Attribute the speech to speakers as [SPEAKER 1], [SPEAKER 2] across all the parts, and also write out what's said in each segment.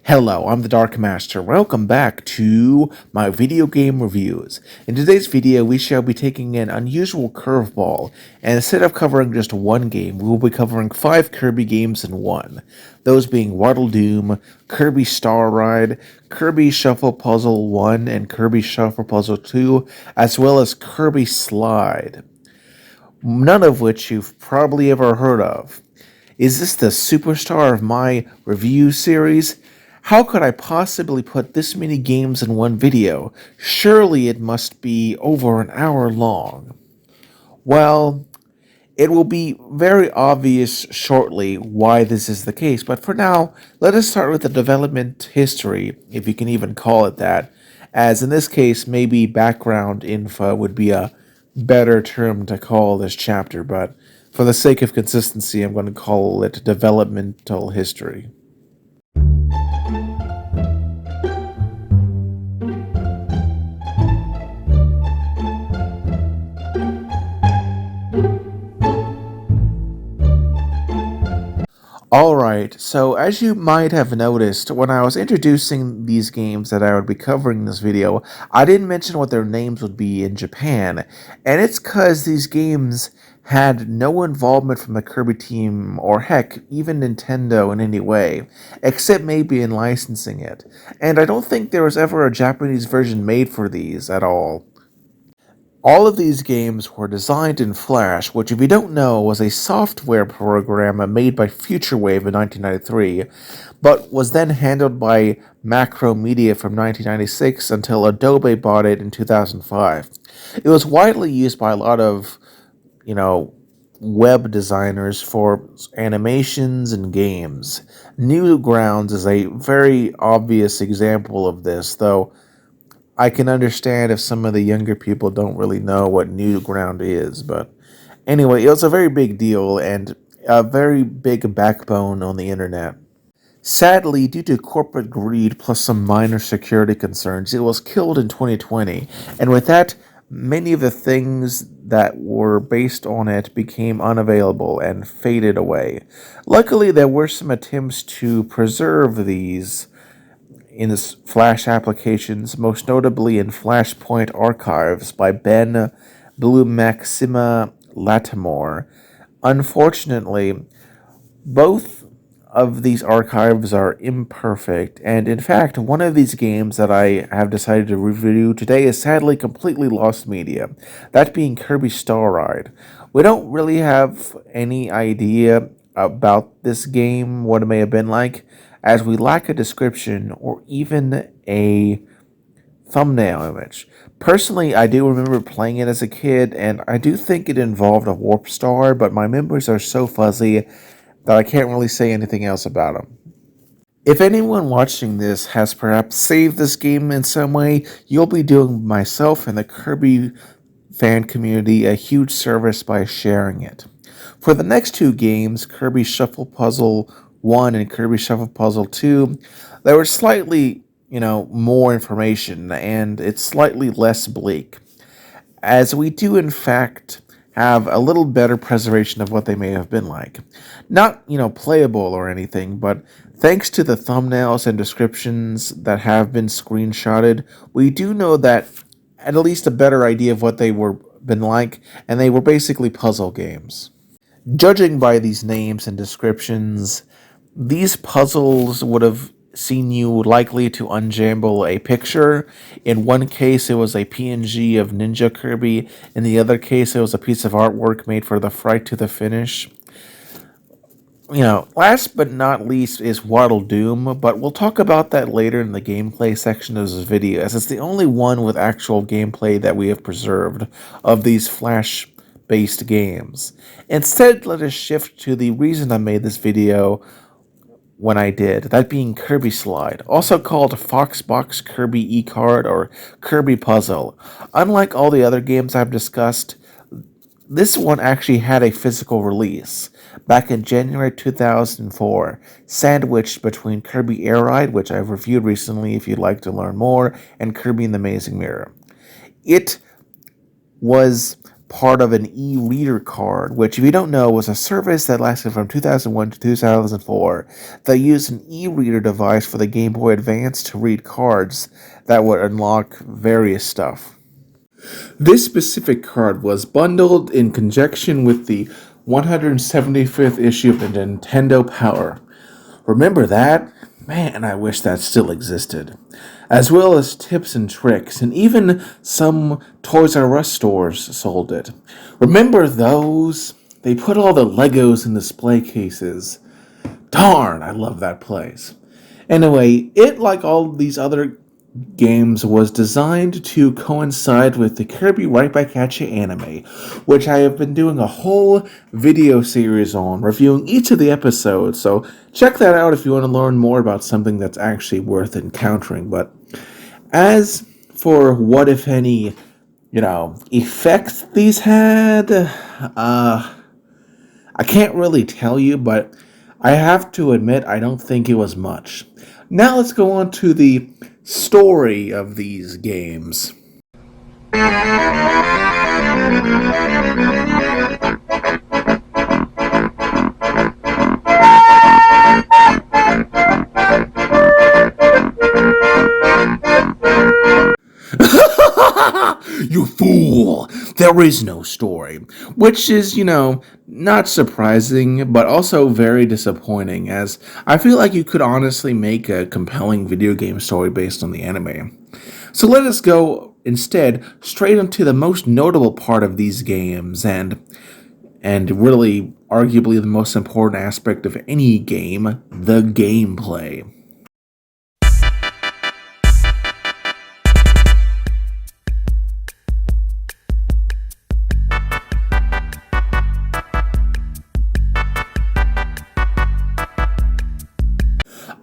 [SPEAKER 1] Hello, I'm the Dark Master. Welcome back to my video game reviews. In today's video, we shall be taking an unusual curveball, and instead of covering just one game, we will be covering 5 Kirby games in one. Those being Waddle Doom, Kirby Star Ride, Kirby Shuffle Puzzle 1, and Kirby Shuffle Puzzle 2, as well as Kirby Slide. None of which you've probably ever heard of. Is this the superstar of my review series? How could I possibly put this many games in one video? Surely it must be over an hour long. Well, it will be very obvious shortly why this is the case, but for now, let us start with the development history, if you can even call it that, as in this case, maybe background info would be a better term to call this chapter, but for the sake of consistency, I'm going to call it developmental history. Alright, so as you might have noticed, when I was introducing these games that I would be covering in this video, I didn't mention what their names would be in Japan, and it's because these games had no involvement from the Kirby team, or heck, even Nintendo in any way, except maybe in licensing it, and I don't think there was ever a Japanese version made for these at all. All of these games were designed in Flash, which if you don't know was a software program made by Futurewave in 1993, but was then handled by Macromedia from 1996 until Adobe bought it in 2005. It was widely used by a lot of, web designers for animations and games. Newgrounds is a very obvious example of this, though I can understand if some of the younger people don't really know what Newground is, but anyway, it was a very big deal and a very big backbone on the internet. Sadly, due to corporate greed plus some minor security concerns, it was killed in 2020, and with that, many of the things that were based on it became unavailable and faded away. Luckily, there were some attempts to preserve these in Flash applications, most notably in Flashpoint Archives by Ben Maxima Latimore. Unfortunately, both of these archives are imperfect, and in fact, one of these games that I have decided to review today is sadly completely lost media, that being Kirby Star Ride. We don't really have any idea about this game, what it may have been like, as we lack a description or even a thumbnail image. Personally, I do remember playing it as a kid, and I do think it involved a warp star, but my memories are so fuzzy that I can't really say anything else about them. If anyone watching this has perhaps saved this game in some way, you'll be doing myself and the Kirby fan community a huge service by sharing it. For the next 2 games, Kirby Shuffle Puzzle 1 and Kirby Shuffle Puzzle 2, there was slightly, more information, and it's slightly less bleak, as we do in fact have a little better preservation of what they may have been like. Not, playable or anything, but thanks to the thumbnails and descriptions that have been screenshotted, we do know that at least a better idea of what they were been like, and they were basically puzzle games. Judging by these names and descriptions, these puzzles would have seen you likely to unjamble a picture. In one case, it was a PNG of Ninja Kirby. In the other case, it was a piece of artwork made for the Fright to the Finish. Last but not least is Waddle Doom, but we'll talk about that later in the gameplay section of this video, as it's the only one with actual gameplay that we have preserved of these Flash-based games. Instead, let us shift to the reason I made this video when I did, that being Kirby Slide, also called Foxbox Kirby E-Card or Kirby Puzzle. Unlike all the other games I've discussed, this one actually had a physical release back in January 2004, sandwiched between Kirby Air Ride, which I've reviewed recently if you'd like to learn more, and Kirby and the Amazing Mirror. It was part of an e-reader card, which, if you don't know, was a service that lasted from 2001 to 2004 that used an e-reader device for the Game Boy Advance to read cards that would unlock various stuff. This specific card was bundled in conjunction with the 175th issue of the Nintendo Power. Remember that? Man, I wish that still existed. As well as tips and tricks, and even some Toys R Us stores sold it. Remember those? They put all the Legos in display cases. Darn, I love that place. Anyway, it, like all these other games, was designed to coincide with the Kirby Right Back at You anime, which I have been doing a whole video series on, reviewing each of the episodes, so check that out if you want to learn more about something that's actually worth encountering. But as for what, if any, effects these had, I can't really tell you, but I have to admit I don't think it was much. Now let's go on to the story of these games. You fool! There is no story. Which is, not surprising, but also very disappointing, as I feel like you could honestly make a compelling video game story based on the anime. So let us go, instead, straight into the most notable part of these games, and really, arguably, the most important aspect of any game, the gameplay.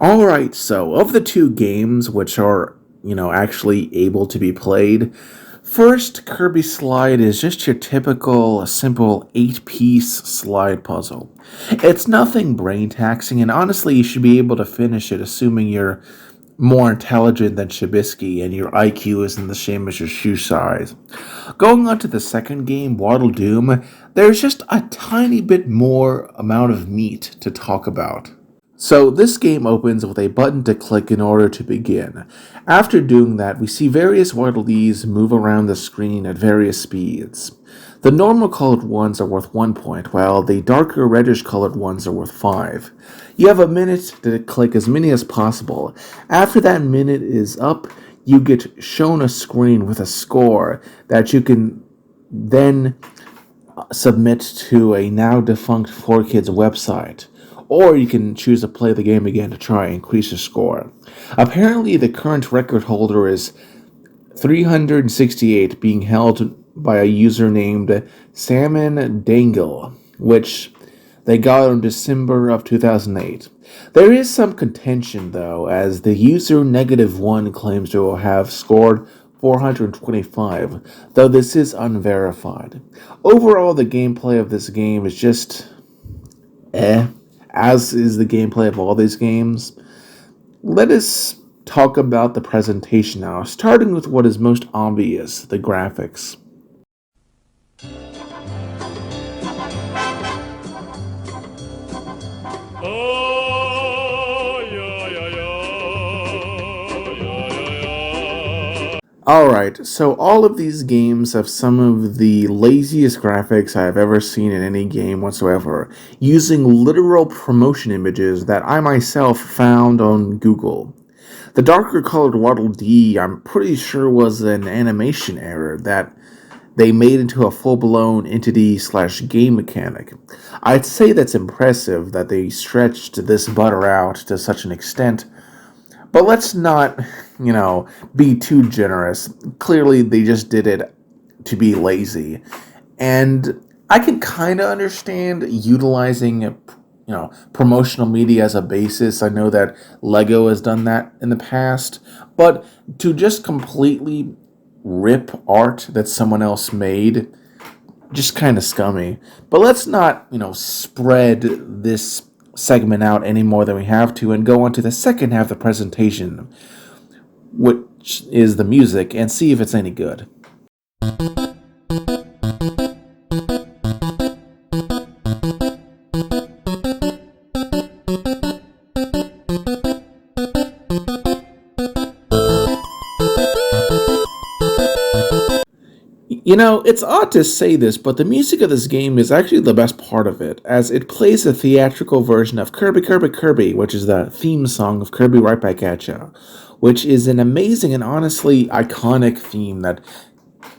[SPEAKER 1] Alright, so of the two games which are, actually able to be played, first, Kirby Slide is just your typical, simple 8-piece slide puzzle. It's nothing brain-taxing, and honestly, you should be able to finish it assuming you're more intelligent than Shabisky and your IQ isn't the same as your shoe size. Going on to the second game, Waddle Doom, there's just a tiny bit more amount of meat to talk about. So this game opens with a button to click in order to begin. After doing that, we see various Waddle Dees move around the screen at various speeds. The normal colored ones are worth 1 point, while the darker reddish colored ones are worth 5. You have a minute to click as many as possible. After that minute is up, you get shown a screen with a score that you can then submit to a now defunct 4Kids website. Or you can choose to play the game again to try and increase your score. Apparently, the current record holder is 368, being held by a user named Salmon Dangle, which they got in December of 2008. There is some contention, though, as the user -1 claims to have scored 425, though this is unverified. Overall, the gameplay of this game is just as is the gameplay of all these games. Let us talk about the presentation now, starting with what is most obvious, the graphics. Alright, so all of these games have some of the laziest graphics I've ever seen in any game whatsoever, using literal promotion images that I myself found on Google. The darker colored Waddle Dee, I'm pretty sure, was an animation error that they made into a full-blown entity slash game mechanic. I'd say that's impressive that they stretched this butter out to such an extent, but let's not, be too generous. Clearly, they just did it to be lazy. And I can kind of understand utilizing, promotional media as a basis. I know that Lego has done that in the past, but to just completely rip art that someone else made, just kind of scummy. But let's not, spread this segment out any more than we have to and go on to the second half of the presentation, which is the music, and see if it's any good. It's odd to say this, but the music of this game is actually the best part of it, as it plays a theatrical version of Kirby, Kirby, Kirby, which is the theme song of Kirby Right Back At Ya, which is an amazing and honestly iconic theme that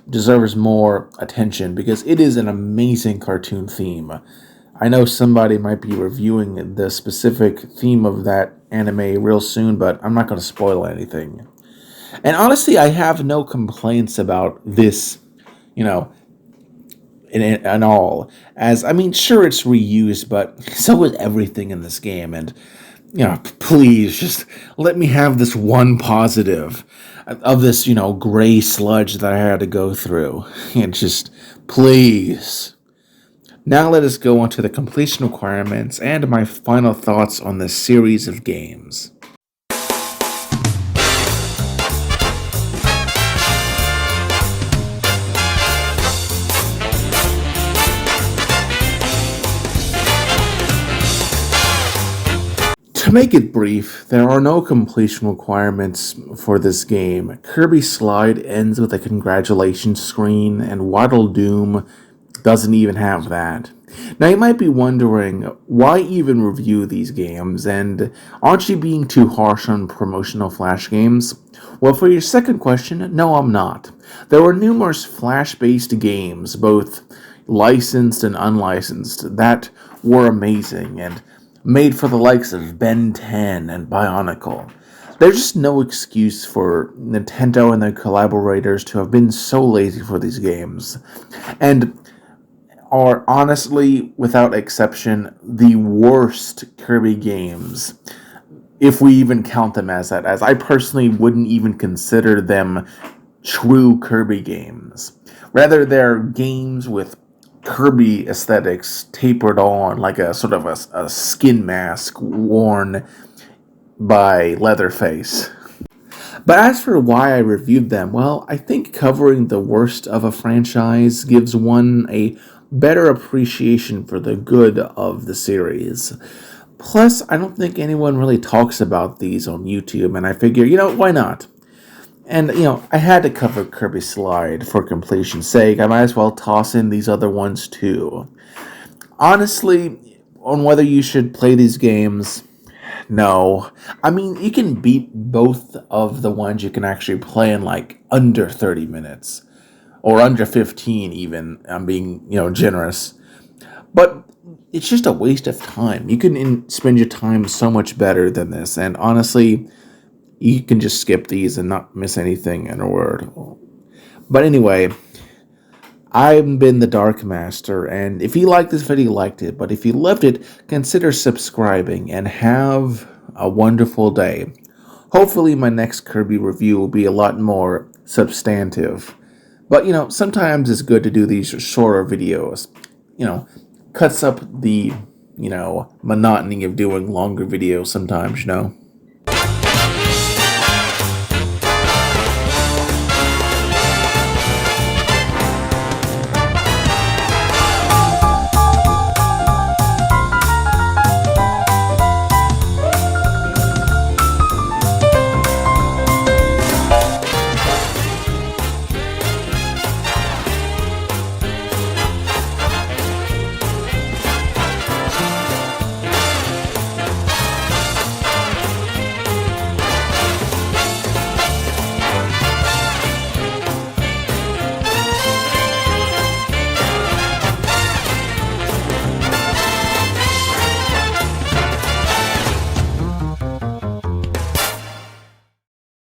[SPEAKER 1] deserves more attention because it is an amazing cartoon theme. I know somebody might be reviewing the specific theme of that anime real soon, but I'm not going to spoil anything. And honestly, I have no complaints about this, in all. As, I mean, sure, it's reused, but so is everything in this game. And, please just let me have this one positive of this, gray sludge that I had to go through. And just, please. Now let us go on to the completion requirements and my final thoughts on this series of games. To make it brief, there are no completion requirements for this game. Kirby Slide ends with a congratulations screen, and Waddle Doom doesn't even have that. Now you might be wondering, why even review these games, and aren't you being too harsh on promotional Flash games? Well, for your second question, no, I'm not. There were numerous Flash-based games, both licensed and unlicensed, that were amazing, and made for the likes of Ben 10 and Bionicle. There's just no excuse for Nintendo and their collaborators to have been so lazy for these games, and are honestly, without exception, the worst Kirby games, if we even count them as that, as I personally wouldn't even consider them true Kirby games. Rather, they're games with Kirby aesthetics tapered on like a sort of a skin mask worn by Leatherface. But as for why I reviewed them, well, I think covering the worst of a franchise gives one a better appreciation for the good of the series. Plus, I don't think anyone really talks about these on YouTube, and I figure, why not? And, I had to cover Kirby Slide for completion's sake. I might as well toss in these other ones too. Honestly, on whether you should play these games, no. I mean, you can beat both of the ones you can actually play in like under 30 minutes. Or under 15 even. I'm being, generous. But it's just a waste of time. You can spend your time so much better than this. And honestly, you can just skip these and not miss anything in a word. But anyway, I've been the Dark Master, and if you liked this video, you liked it. But if you loved it, consider subscribing and have a wonderful day. Hopefully my next Kirby review will be a lot more substantive. But, sometimes it's good to do these shorter videos. Cuts up the, monotony of doing longer videos sometimes,